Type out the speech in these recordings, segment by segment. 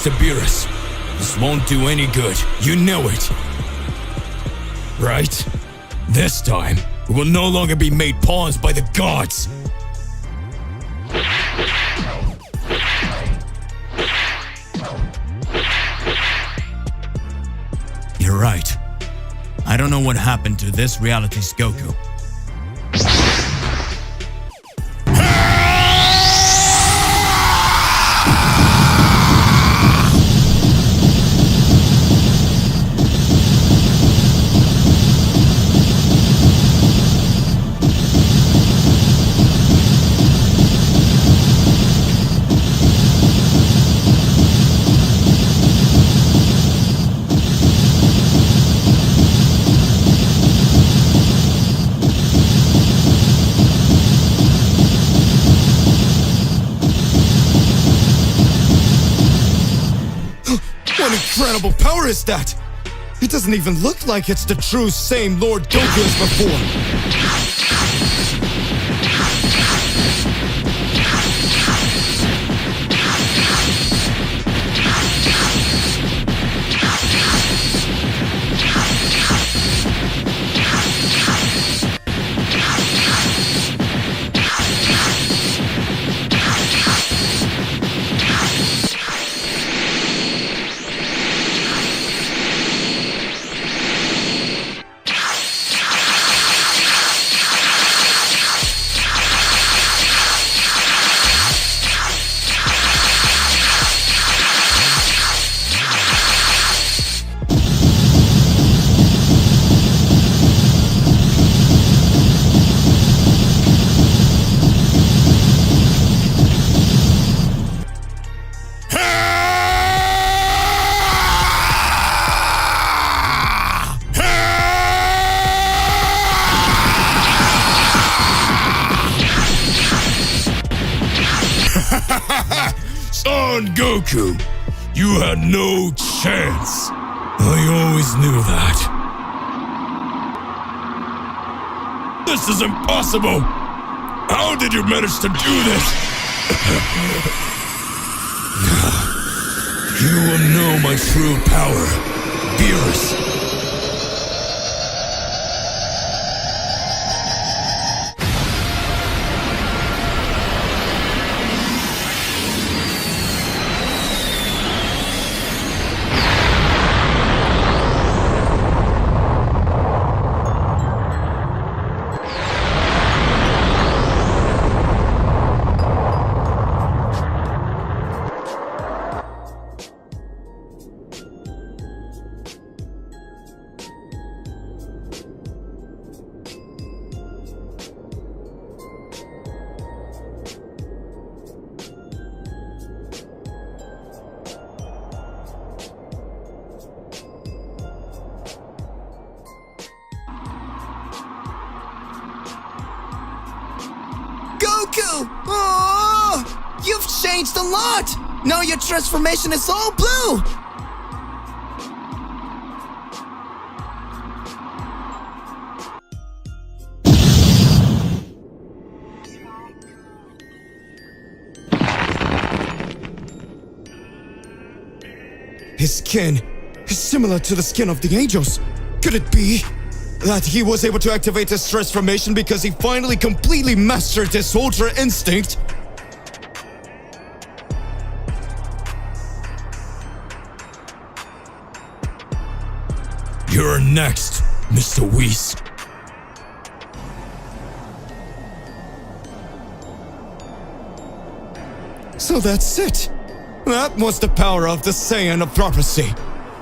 to Beerus. This won't do any good. You know it. Right? This time, we will no longer be made pawns by the gods. You're right. I don't know what happened to this reality's Goku. What incredible power is that? It doesn't even look like it's the true same Lord Goku as before. Son Goku, you had no chance. I always knew that. This is impossible. How did you manage to do this? You will know my true power, Beerus. Goku! Oh, you've changed a lot! Now your transformation is all blue! His skin is similar to the skin of the angels. Could it be that he was able to activate his transformation because he finally completely mastered his Ultra Instinct? You're next, Mr. Whis. So that's it. That was the power of the Saiyan of prophecy.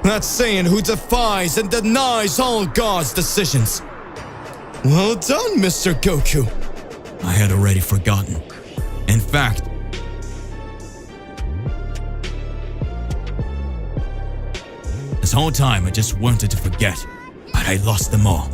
That Saiyan who defies and denies all God's decisions. Well done, Mr. Goku. I had already forgotten. In fact, this whole time I just wanted to forget, but I lost them all.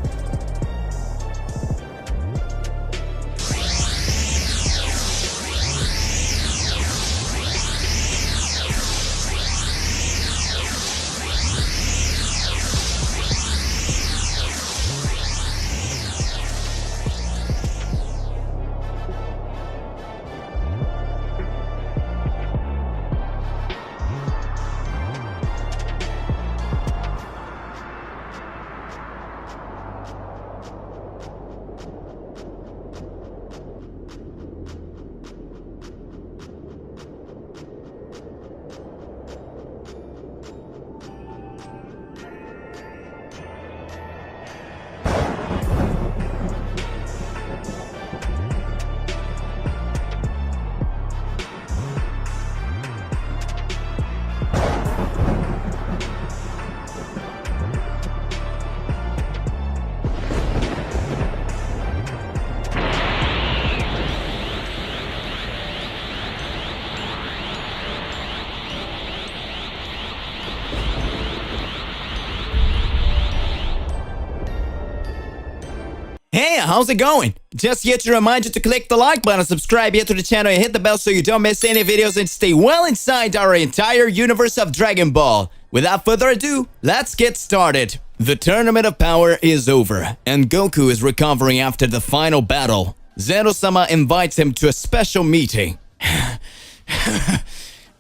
Hey, how's it going? Just here to remind you to click the like button, subscribe here to the channel, and hit the bell so you don't miss any videos and stay well inside our entire universe of Dragon Ball. Without further ado, let's get started. The Tournament of Power is over, and Goku is recovering after the final battle. Zeno-sama invites him to a special meeting.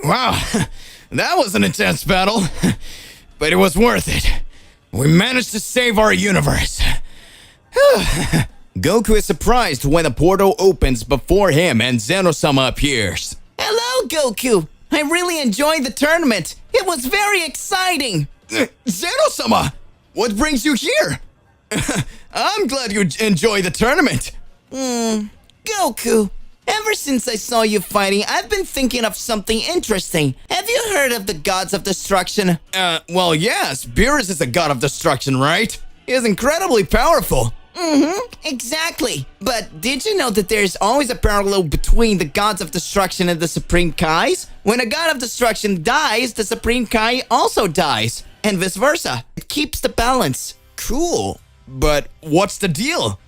Wow, that was an intense battle, but it was worth it. We managed to save our universe. Goku is surprised when a portal opens before him and Zeno-sama appears. Hello, Goku! I really enjoyed the tournament. It was very exciting. Zeno-sama, what brings you here? I'm glad you enjoy the tournament. Goku, ever since I saw you fighting, I've been thinking of something interesting. Have you heard of the gods of destruction? Well, yes, Beerus is a god of destruction, right? He is incredibly powerful. Exactly. But did you know that there's always a parallel between the gods of destruction and the Supreme Kais? When a god of destruction dies, the Supreme Kai also dies, and vice versa. It keeps the balance. Cool. But what's the deal?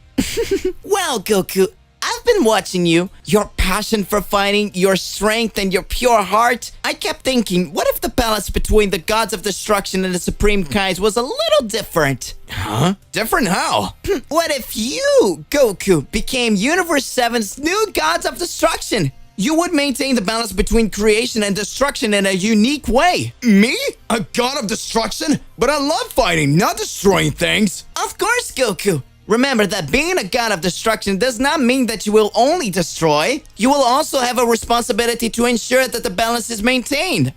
Well, Goku, I've been watching you. Your passion for fighting, your strength, and your pure heart. I kept thinking, what if the balance between the gods of destruction and the Supreme Kais was a little different? Huh? Different how? What if you, Goku, became Universe 7's new gods of destruction? You would maintain the balance between creation and destruction in a unique way. Me? A god of destruction? But I love fighting, not destroying things. Of course, Goku. Remember that being a god of destruction does not mean that you will only destroy. You will also have a responsibility to ensure that the balance is maintained.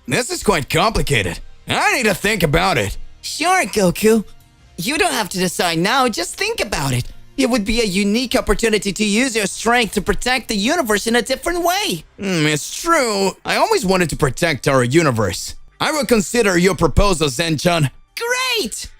This is quite complicated. I need to think about it. Sure, Goku. You don't have to decide now, just think about it. It would be a unique opportunity to use your strength to protect the universe in a different way. It's true. I always wanted to protect our universe. I will consider your proposal, Zen-chan. Great!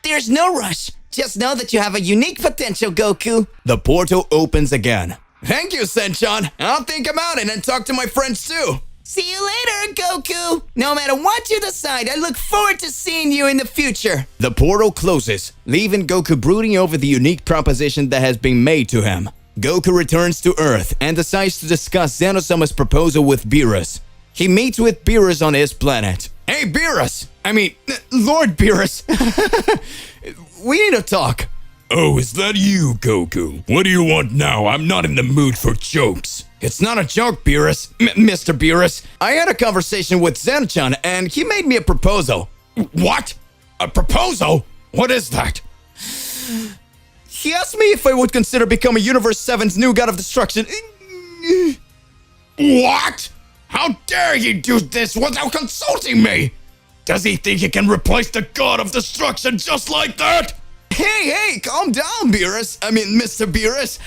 There's no rush. Just know that you have a unique potential, Goku. The portal opens again. Thank you, Zen-chan. I'll think about it and talk to my friends too. See you later, Goku. No matter what you decide, I look forward to seeing you in the future. The portal closes, leaving Goku brooding over the unique proposition that has been made to him. Goku returns to Earth and decides to discuss Zeno-sama's proposal with Beerus. He meets with Beerus on his planet. Hey, Beerus! Lord Beerus! We need to talk. Oh, is that you, Goku? What do you want now? I'm not in the mood for jokes. It's not a joke, Beerus. Mr. Beerus. I had a conversation with Zen-chan and he made me a proposal. What? A proposal? What is that? He asked me if I would consider becoming Universe 7's new god of destruction. What? How dare you do this without consulting me? Does he think he can replace the god of destruction just like that? Hey, calm down, Mr. Beerus.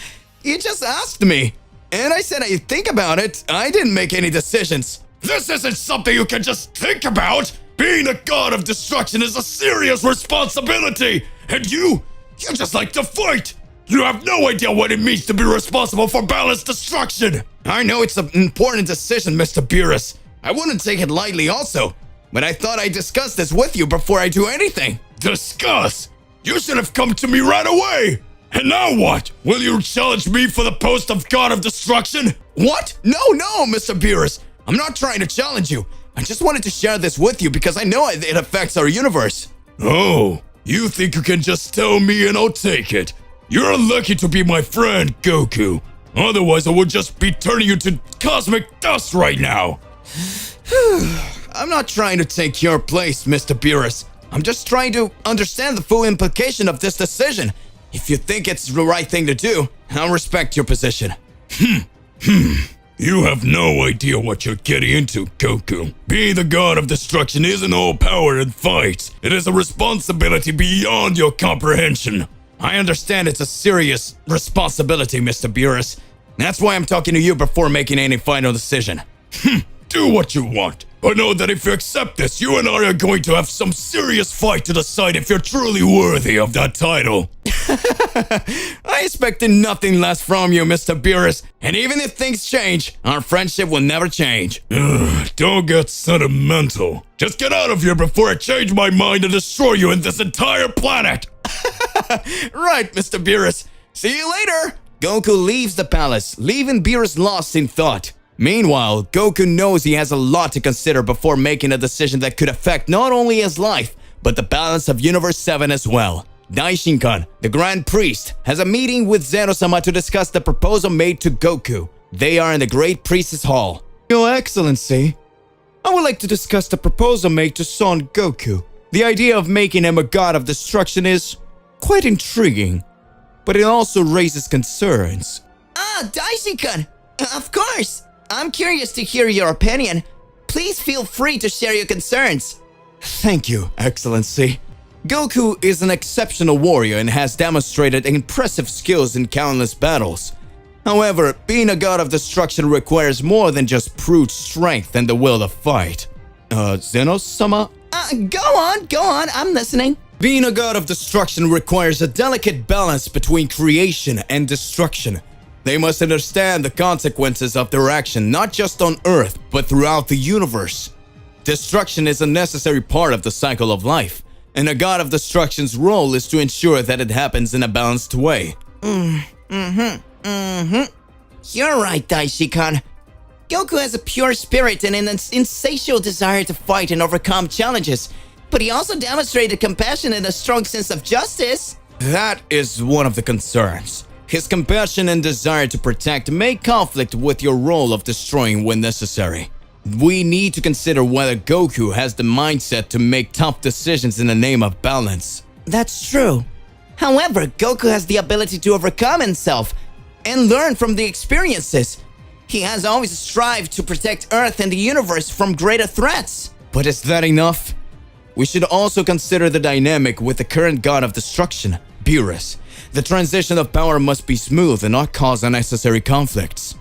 He just asked me. And I said I'd think about it. I didn't make any decisions. This isn't something you can just think about. Being a god of destruction is a serious responsibility. And you just like to fight. You have no idea what it means to be responsible for balanced destruction. I know it's an important decision, Mr. Beerus. I wouldn't take it lightly also. But I thought I'd discuss this with you before I do anything. Discuss? You should have come to me right away. And now what? Will you challenge me for the post of God of Destruction? What? No, Mr. Beerus. I'm not trying to challenge you. I just wanted to share this with you because I know it affects our universe. Oh, you think you can just tell me and I'll take it? You're lucky to be my friend, Goku. Otherwise, I would just be turning you to cosmic dust right now. I'm not trying to take your place, Mr. Beerus. I'm just trying to understand the full implication of this decision. If you think it's the right thing to do, I'll respect your position. You have no idea what you're getting into, Goku. Being the god of destruction isn't all power and fights. It is a responsibility beyond your comprehension. I understand it's a serious responsibility, Mr. Beerus. That's why I'm talking to you before making any final decision. Do what you want. But know that if you accept this, you and I are going to have some serious fight to decide if you're truly worthy of that title. I expected nothing less from you, Mr. Beerus. And even if things change, our friendship will never change. Don't get sentimental. Just get out of here before I change my mind and destroy you and this entire planet. Right, Mr. Beerus. See you later. Goku leaves the palace, leaving Beerus lost in thought. Meanwhile, Goku knows he has a lot to consider before making a decision that could affect not only his life, but the balance of Universe 7 as well. Daishinkan, the Grand Priest, has a meeting with Zeno-sama to discuss the proposal made to Goku. They are in the Great Priestess Hall. Your Excellency, I would like to discuss the proposal made to Son Goku. The idea of making him a god of destruction is quite intriguing, but it also raises concerns. Ah, Daishinkan! Of course! I'm curious to hear your opinion. Please feel free to share your concerns. Thank you, Excellency. Goku is an exceptional warrior and has demonstrated impressive skills in countless battles. However, being a god of destruction requires more than just brute strength and the will to fight. Zeno-sama? Go on, I'm listening. Being a god of destruction requires a delicate balance between creation and destruction. They must understand the consequences of their action not just on Earth, but throughout the universe. Destruction is a necessary part of the cycle of life, and a god of destruction's role is to ensure that it happens in a balanced way. You're right, Daishikan. Goku has a pure spirit and an insatiable desire to fight and overcome challenges, but he also demonstrated compassion and a strong sense of justice. That is one of the concerns. His compassion and desire to protect may conflict with your role of destroying when necessary. We need to consider whether Goku has the mindset to make tough decisions in the name of balance. That's true. However, Goku has the ability to overcome himself and learn from the experiences. He has always strived to protect Earth and the universe from greater threats. But is that enough? We should also consider the dynamic with the current god of destruction, Beerus. The transition of power must be smooth and not cause unnecessary conflicts.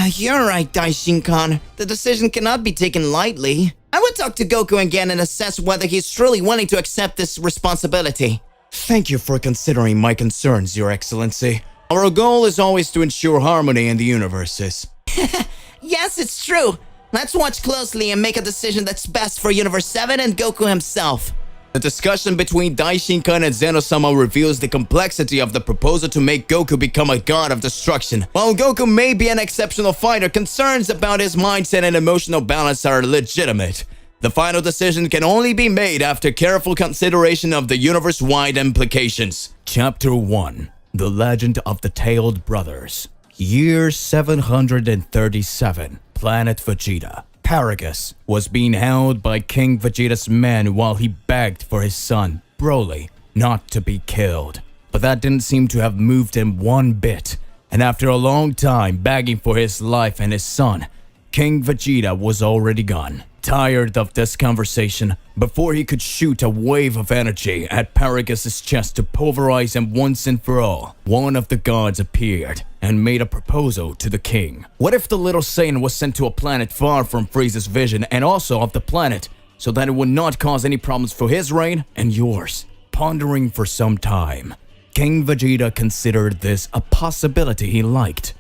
You're right, Daishinkan. The decision cannot be taken lightly. I would talk to Goku again and assess whether he's truly willing to accept this responsibility. Thank you for considering my concerns, Your Excellency. Our goal is always to ensure harmony in the universes. Yes, it's true. Let's watch closely and make a decision that's best for Universe 7 and Goku himself. The discussion between Daishinkan and Zeno-sama reveals the complexity of the proposal to make Goku become a god of destruction. While Goku may be an exceptional fighter, concerns about his mindset and emotional balance are legitimate. The final decision can only be made after careful consideration of the universe-wide implications. Chapter 1: The Legend of the Tailed Brothers. Year 737. Planet Vegeta. Paragus was being held by King Vegeta's men while he begged for his son, Broly, not to be killed. But that didn't seem to have moved him one bit, and after a long time begging for his life and his son, King Vegeta was already gone. Tired of this conversation, before he could shoot a wave of energy at Paragus' chest to pulverize him once and for all, one of the gods appeared and made a proposal to the king. What if the little Saiyan was sent to a planet far from Frieza's vision and also of the planet, so that it would not cause any problems for his reign and yours? Pondering for some time, King Vegeta considered this a possibility he liked,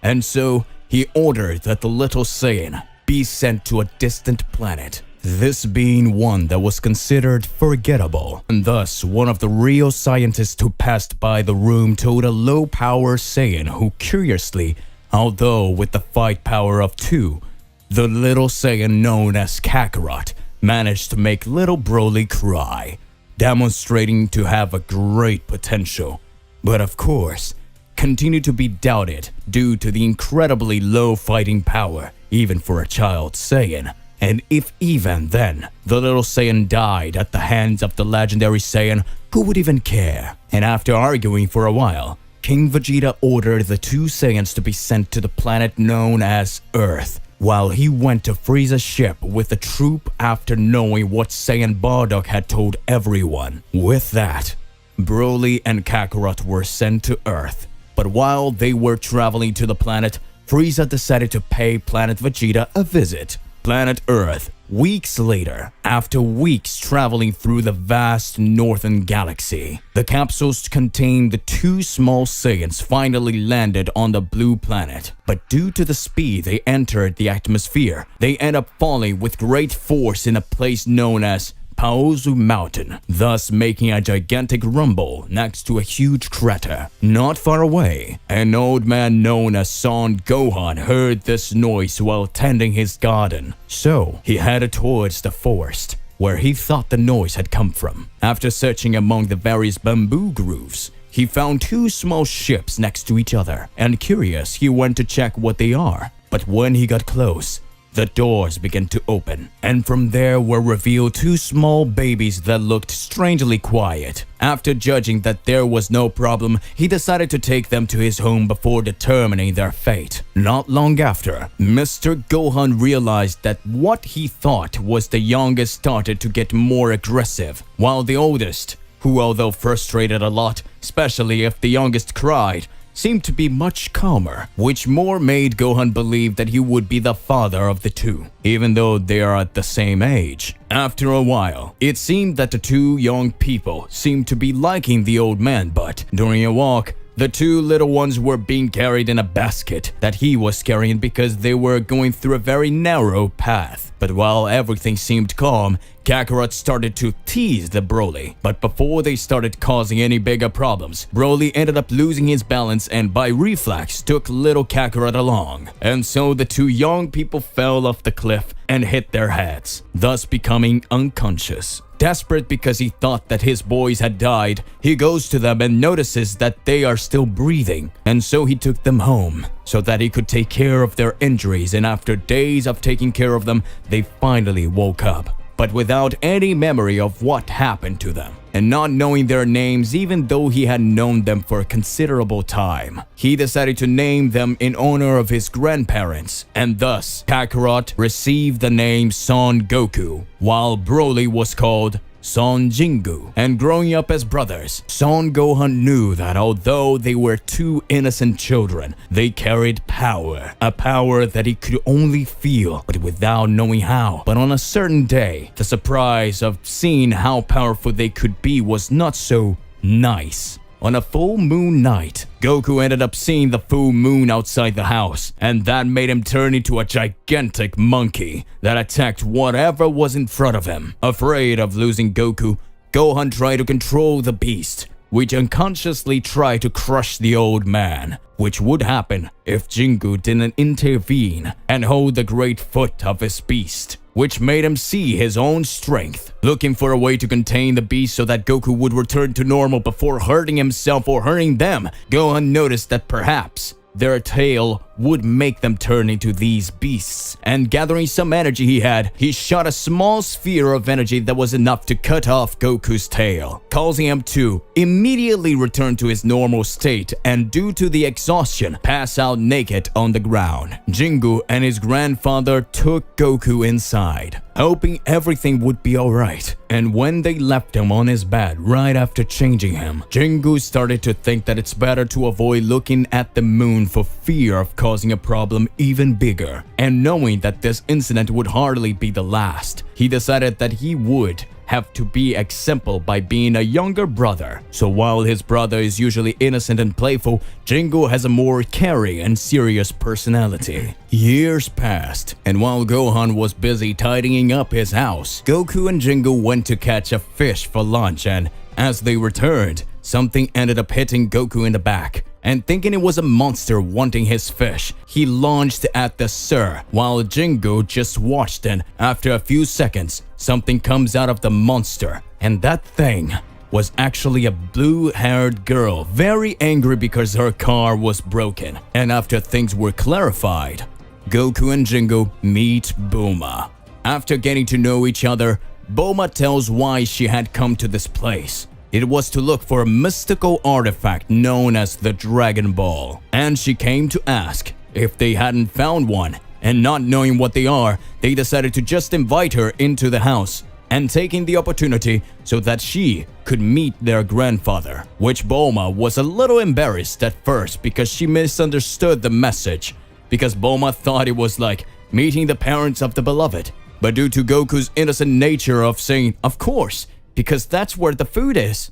and so he ordered that the little Saiyan be sent to a distant planet, this being one that was considered forgettable. And thus, one of the real scientists who passed by the room told a low-power Saiyan who curiously, although with the fight power of 2, the little Saiyan known as Kakarot managed to make little Broly cry, demonstrating to have a great potential. But of course, continued to be doubted due to the incredibly low fighting power, even for a child Saiyan. And if even then, the little Saiyan died at the hands of the legendary Saiyan, who would even care? And after arguing for a while, King Vegeta ordered the 2 Saiyans to be sent to the planet known as Earth, while he went to Frieza's ship with the troop after knowing what Saiyan Bardock had told everyone. With that, Broly and Kakarot were sent to Earth. But while they were traveling to the planet, Frieza decided to pay Planet Vegeta a visit. Planet Earth. Weeks later, after weeks traveling through the vast northern galaxy, the capsules containing the 2 small Saiyans finally landed on the blue planet. But due to the speed they entered the atmosphere, they end up falling with great force in a place known as Paozu Mountain, thus making a gigantic rumble next to a huge crater. Not far away, an old man known as Son Gohan heard this noise while tending his garden. So he headed towards the forest, where he thought the noise had come from. After searching among the various bamboo grooves, he found two small ships next to each other, and curious, he went to check what they are. But when he got close, the doors began to open, and from there were revealed two small babies that looked strangely quiet. After judging that there was no problem, he decided to take them to his home before determining their fate. Not long after, Mr. Gohan realized that what he thought was the youngest started to get more aggressive, while the oldest, who although frustrated a lot, especially if the youngest cried, seemed to be much calmer, which more made Gohan believe that he would be the father of the two, even though they are at the same age. After a while, it seemed that the two young people seemed to be liking the old man, but during a walk, the two little ones were being carried in a basket that he was carrying because they were going through a very narrow path. But while everything seemed calm, Kakarot started to tease the Broly. But before they started causing any bigger problems, Broly ended up losing his balance and by reflex took little Kakarot along. And so the two young people fell off the cliff and hit their heads, thus becoming unconscious. Desperate because he thought that his boys had died, he goes to them and notices that they are still breathing, and so he took them home so that he could take care of their injuries, and after days of taking care of them, they finally woke up, but without any memory of what happened to them. And not knowing their names even though he had known them for a considerable time, he decided to name them in honor of his grandparents, and thus Kakarot received the name Son Goku, while Broly was called Son Jingu. And growing up as brothers, Son Gohan knew that although they were two innocent children, they carried power, a power that he could only feel, but without knowing how. But on a certain day, the surprise of seeing how powerful they could be was not so nice. On a full moon night, Goku ended up seeing the full moon outside the house, and that made him turn into a gigantic monkey that attacked whatever was in front of him. Afraid of losing Goku, Gohan tried to control the beast, which unconsciously tried to crush the old man, which would happen if Jingu didn't intervene and hold the great foot of his beast, which made him see his own strength. Looking for a way to contain the beast so that Goku would return to normal before hurting himself or hurting them, Gohan noticed that perhaps their tail would make them turn into these beasts. And gathering some energy he had, he shot a small sphere of energy that was enough to cut off Goku's tail, causing him to immediately return to his normal state and due to the exhaustion, pass out naked on the ground. Jingu and his grandfather took Goku inside, hoping everything would be alright. And when they left him on his bed right after changing him, Jingu started to think that it's better to avoid looking at the moon for fear of causing a problem even bigger. And knowing that this incident would hardly be the last, he decided that he would have to be exempled by being a younger brother. So while his brother is usually innocent and playful, Jingu has a more caring and serious personality. Years passed, and while Gohan was busy tidying up his house, Goku and Jingu went to catch a fish for lunch, and as they returned, something ended up hitting Goku in the back. And thinking it was a monster wanting his fish, he launched at the sir, while Jingu just watched, and after a few seconds, something comes out of the monster, and that thing was actually a blue-haired girl, very angry because her car was broken. And after things were clarified, Goku and Jingu meet Bulma. After getting to know each other, Bulma tells why she had come to this place. It was to look for a mystical artifact known as the Dragon Ball, and she came to ask if they hadn't found one, and not knowing what they are, they decided to just invite her into the house, and taking the opportunity so that she could meet their grandfather, which Bulma was a little embarrassed at first because she misunderstood the message, because Bulma thought it was like meeting the parents of the beloved, but due to Goku's innocent nature of saying, of course, because that's where the food is,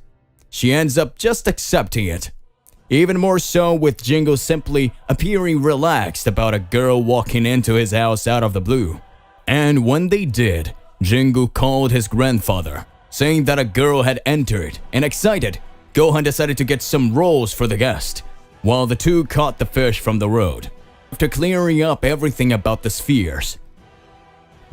she ends up just accepting it. Even more so with Jingu simply appearing relaxed about a girl walking into his house out of the blue. And when they did, Jingu called his grandfather, saying that a girl had entered, and excited, Gohan decided to get some rolls for the guest, while the two caught the fish from the road. After clearing up everything about the spheres,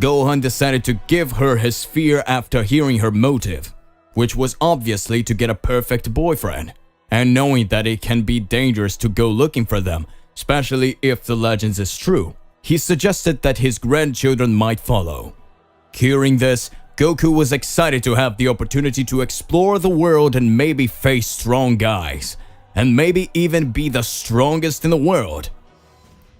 Gohan decided to give her his sphere after hearing her motive, which was obviously to get a perfect boyfriend, and knowing that it can be dangerous to go looking for them, especially if the legends is true. He suggested that his grandchildren might follow. Hearing this, Goku was excited to have the opportunity to explore the world and maybe face strong guys, and maybe even be the strongest in the world.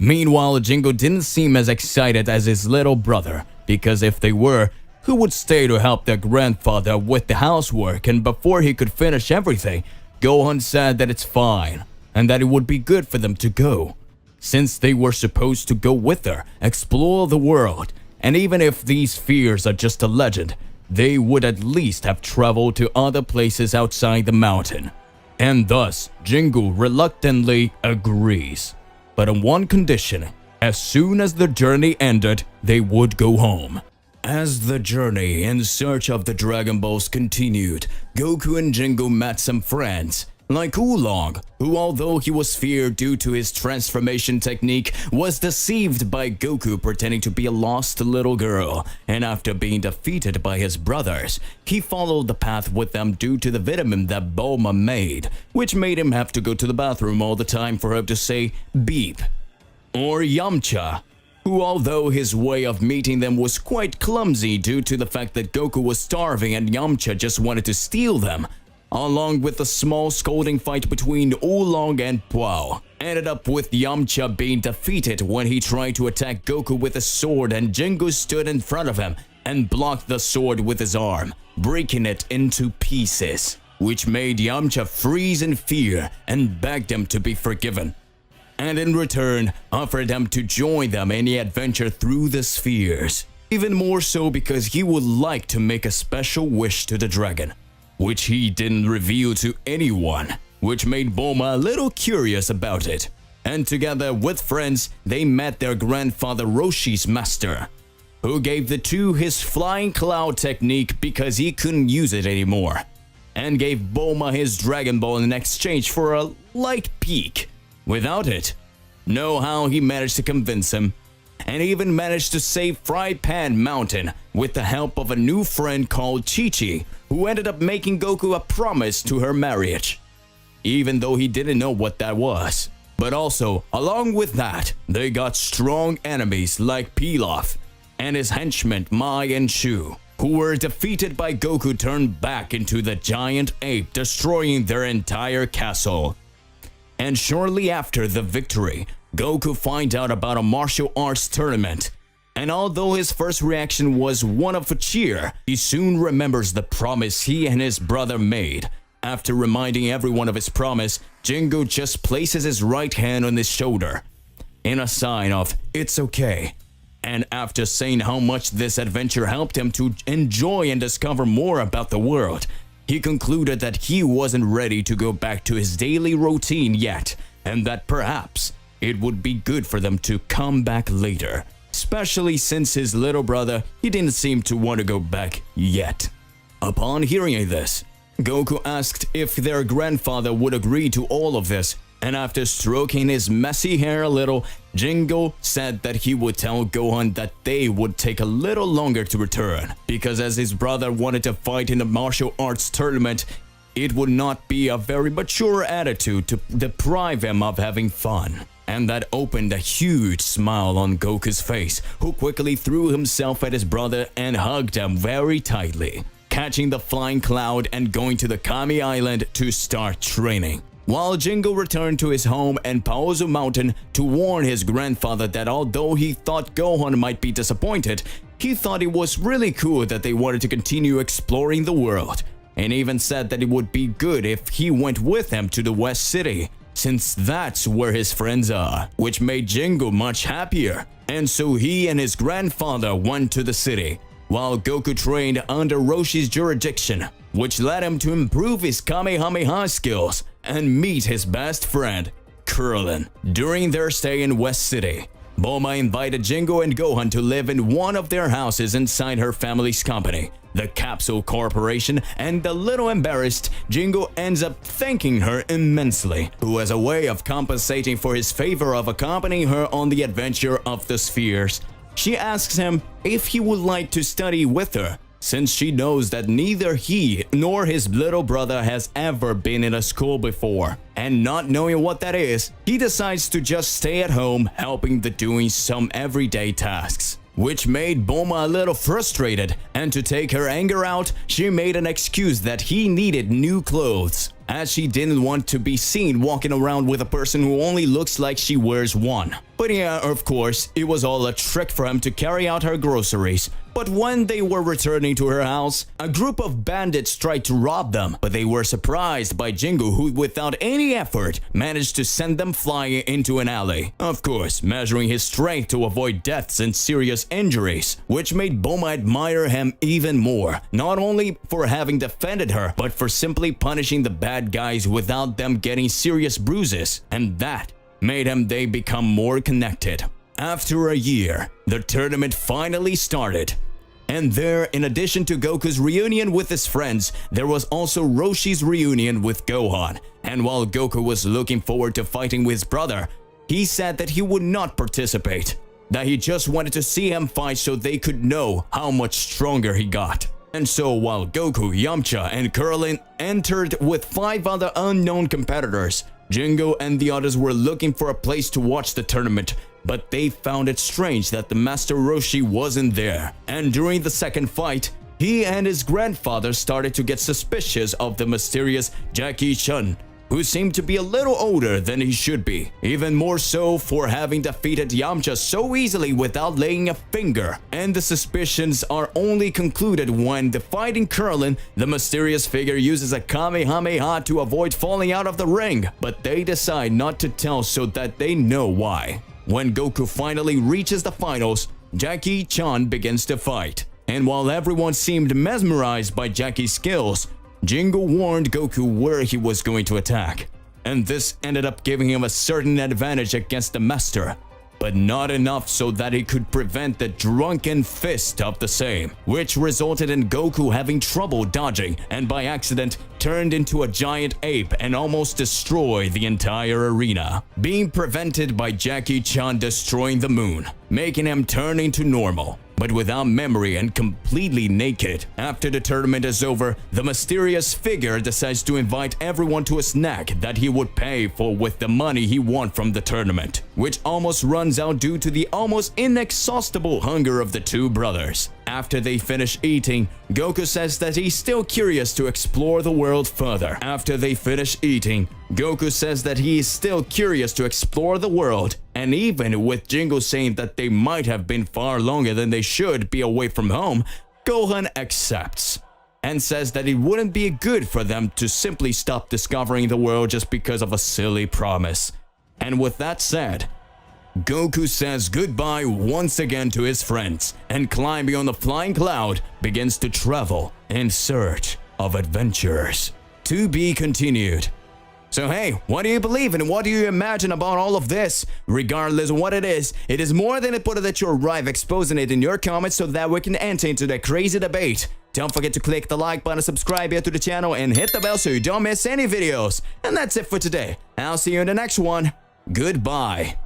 Meanwhile, Jingo didn't seem as excited as his little brother, because if they were, who would stay to help their grandfather with the housework? And before he could finish everything, Gohan said that it's fine, and that it would be good for them to go, since they were supposed to go with her, explore the world, and even if these fears are just a legend, they would at least have traveled to other places outside the mountain. And thus, Jingu reluctantly agrees. But on one condition: as soon as the journey ended, they would go home. As the journey in search of the Dragon Balls continued, Goku and Jingu met some friends, like Oolong, who, although he was feared due to his transformation technique, was deceived by Goku pretending to be a lost little girl, and after being defeated by his brothers, he followed the path with them due to the vitamin that Bulma made, which made him have to go to the bathroom all the time for him to say beep. Or Yamcha, who, although his way of meeting them was quite clumsy due to the fact that Goku was starving and Yamcha just wanted to steal them, along with a small scolding fight between Oolong and Puao, ended up with Yamcha being defeated when he tried to attack Goku with a sword, and Jingu stood in front of him and blocked the sword with his arm, breaking it into pieces, which made Yamcha freeze in fear and begged him to be forgiven, and in return offered him to join them in the adventure through the spheres, even more so because he would like to make a special wish to the dragon, which he didn't reveal to anyone, which made Bulma a little curious about it. And together with friends, they met their grandfather Roshi's master, who gave the two his flying cloud technique because he couldn't use it anymore, and gave Bulma his Dragon Ball in exchange for a light peek. Without it, know how he managed to convince him, and even managed to save Fried Pan Mountain with the help of a new friend called Chi-Chi, who ended up making Goku a promise to her marriage, even though he didn't know what that was. But also, along with that, they got strong enemies like Pilaf and his henchmen Mai and Shu, who were defeated by Goku turned back into the giant ape, destroying their entire castle. And shortly after the victory, Goku finds out about a martial arts tournament, and although his first reaction was one of cheer, he soon remembers the promise he and his brother made. After reminding everyone of his promise, Jingu just places his right hand on his shoulder, in a sign of "it's okay." And after saying how much this adventure helped him to enjoy and discover more about the world, he concluded that he wasn't ready to go back to his daily routine yet, and that perhaps it would be good for them to come back later, especially since his little brother, he didn't seem to want to go back yet. Upon hearing this, Goku asked if their grandfather would agree to all of this, and after stroking his messy hair a little, Jingo said that he would tell Gohan that they would take a little longer to return, because as his brother wanted to fight in a martial arts tournament, it would not be a very mature attitude to deprive him of having fun. And that opened a huge smile on Goku's face, who quickly threw himself at his brother and hugged him very tightly, catching the flying cloud and going to the Kami Island to start training. While Jingo returned to his home in Paozu Mountain to warn his grandfather that although he thought Gohan might be disappointed, he thought it was really cool that they wanted to continue exploring the world, and even said that it would be good if he went with him to the West City, since that's where his friends are, which made Jingo much happier. And so he and his grandfather went to the city, while Goku trained under Roshi's jurisdiction, which led him to improve his Kamehameha skills and meet his best friend, Krillin. During their stay in West City, Bulma invited Jingo and Gohan to live in one of their houses inside her family's company, the Capsule Corporation, and a little embarrassed, Jingo ends up thanking her immensely, who as a way of compensating for his favor of accompanying her on the adventure of the spheres. She asks him if he would like to study with her, since she knows that neither he nor his little brother has ever been in a school before. And not knowing what that is, he decides to just stay at home helping the doing some everyday tasks, which made Bulma a little frustrated, and to take her anger out, she made an excuse that he needed new clothes, as she didn't want to be seen walking around with a person who only looks like she wears one. But yeah, of course, it was all a trick for him to carry out her groceries. But when they were returning to her house, a group of bandits tried to rob them, but they were surprised by Jingo, who without any effort managed to send them flying into an alley. Of course, measuring his strength to avoid deaths and serious injuries, which made Bulma admire him even more, not only for having defended her, but for simply punishing the bad guys without them getting serious bruises, and that made they become more connected. After a year, the tournament finally started. And there, in addition to Goku's reunion with his friends, there was also Roshi's reunion with Gohan. And while Goku was looking forward to fighting with his brother, he said that he would not participate, that he just wanted to see him fight so they could know how much stronger he got. And so while Goku, Yamcha, and Krillin entered with 5 other unknown competitors, Jingo and the others were looking for a place to watch the tournament, but they found it strange that the Master Roshi wasn't there. And during the second fight, he and his grandfather started to get suspicious of the mysterious Jackie Chun, who seemed to be a little older than he should be, even more so for having defeated Yamcha so easily without laying a finger. And the suspicions are only concluded when, defeating Krillin, the mysterious figure uses a Kamehameha to avoid falling out of the ring, but they decide not to tell so that they know why. When Goku finally reaches the finals, Jackie Chan begins to fight. And while everyone seemed mesmerized by Jackie's skills, Jingo warned Goku where he was going to attack, and this ended up giving him a certain advantage against the master, but not enough so that he could prevent the drunken fist of the same, which resulted in Goku having trouble dodging and by accident turned into a giant ape and almost destroyed the entire arena, being prevented by Jackie Chan destroying the moon, making him turn into normal, but without memory and completely naked. After the tournament is over, the mysterious figure decides to invite everyone to a snack that he would pay for with the money he won from the tournament, which almost runs out due to the almost inexhaustible hunger of the two brothers. After they finish eating, Goku says that he's still curious to explore the world further. After they finish eating, Goku says that he is still curious to explore the world, and even with Jingo saying that they might have been far longer than they should be away from home, Gohan accepts and says that it wouldn't be good for them to simply stop discovering the world just because of a silly promise. And with that said, Goku says goodbye once again to his friends and climbing on the flying cloud begins to travel in search of adventures. To be continued. So hey, what do you believe and what do you imagine about all of this? Regardless of what it is more than important that you arrive exposing it in your comments so that we can enter into the crazy debate. Don't forget to click the like button, subscribe here to the channel, and hit the bell so you don't miss any videos. And that's it for today. I'll see you in the next one. Goodbye.